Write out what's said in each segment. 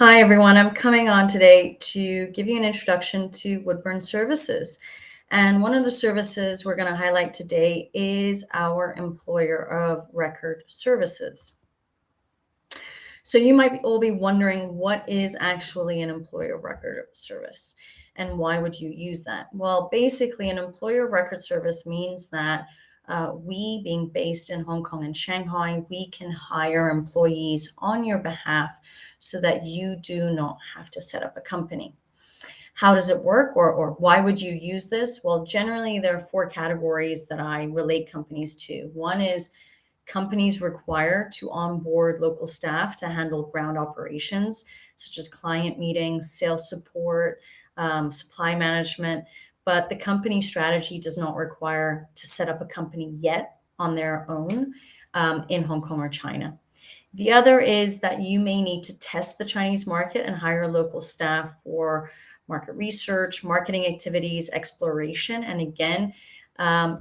Hi, everyone. I'm coming on today to give you an introduction to Woodburn services. And one of the services we're going to highlight today is our employer of record services. So you might all be wondering, what is actually an employer of record service and why would you use that? Well, basically, an employer of record service means that we, being based in Hong Kong and Shanghai, we can hire employees on your behalf so that you do not have to set up a company. How does it work, or why would you use this? Well, generally, there are four categories that I relate companies to. One is companies require to onboard local staff to handle ground operations, such as client meetings, sales support, supply management. But the company strategy does not require to set up a company yet on their own in Hong Kong or China. The other is that you may need to test the Chinese market and hire local staff for market research, marketing activities, exploration. And again,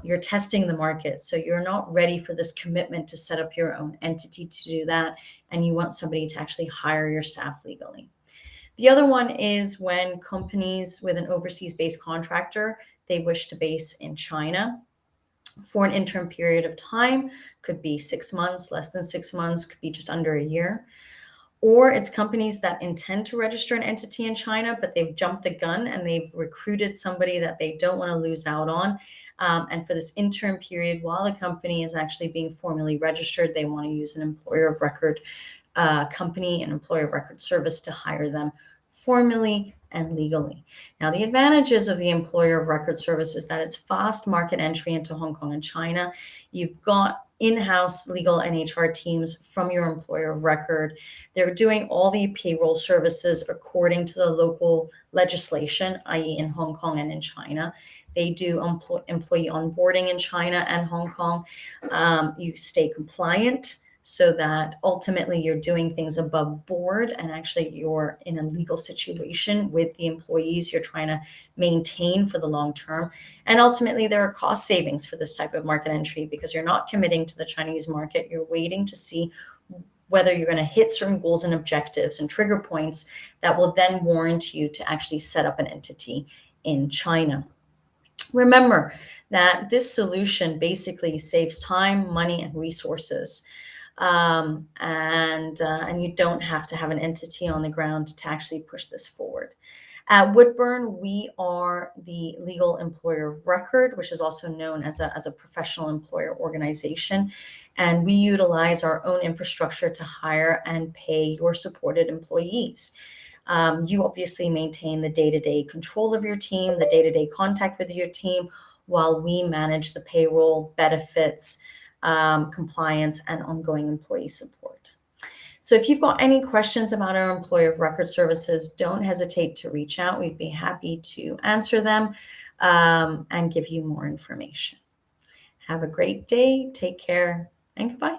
you're testing the market. So you're not ready for this commitment to set up your own entity to do that. And you want somebody to actually hire your staff legally. The other one is when companies with an overseas based contractor, they wish to base in China for an interim period of time, could be 6 months, less than 6 months, could be just under a year. Or it's companies that intend to register an entity in China, but they've jumped the gun and they've recruited somebody that they don't want to lose out on. And for this interim period, while the company is actually being formally registered, they want to use an employer of record company, an employer of record service to hire them formally and legally. Now, the advantages of the employer of record service is that it's fast market entry into Hong Kong and China. You've got in-house legal and HR teams from your employer of record. They're doing all the payroll services according to the local legislation, i.e. in Hong Kong and in China. They do employee onboarding in China and Hong Kong. You stay compliant so that ultimately you're doing things above board and actually you're in a legal situation with the employees you're trying to maintain for the long term. And ultimately, there are cost savings for this type of market entry because you're not committing to the Chinese market. You're waiting to see whether you're going to hit certain goals and objectives and trigger points that will then warrant you to actually set up an entity in China. Remember that this solution basically saves time, money, and resources. And you don't have to have an entity on the ground to actually push this forward. At Woodburn, we are the legal employer of record, which is also known as a professional employer organization. And we utilize our own infrastructure to hire and pay your supported employees. You obviously maintain the day-to-day control of your team, the day-to-day contact with your team, while we manage the payroll, benefits, compliance, and ongoing employee support. So if you've got any questions about our employer of record services, don't hesitate to reach out. We'd be happy to answer them and give you more information. Have a great day. Take care and goodbye.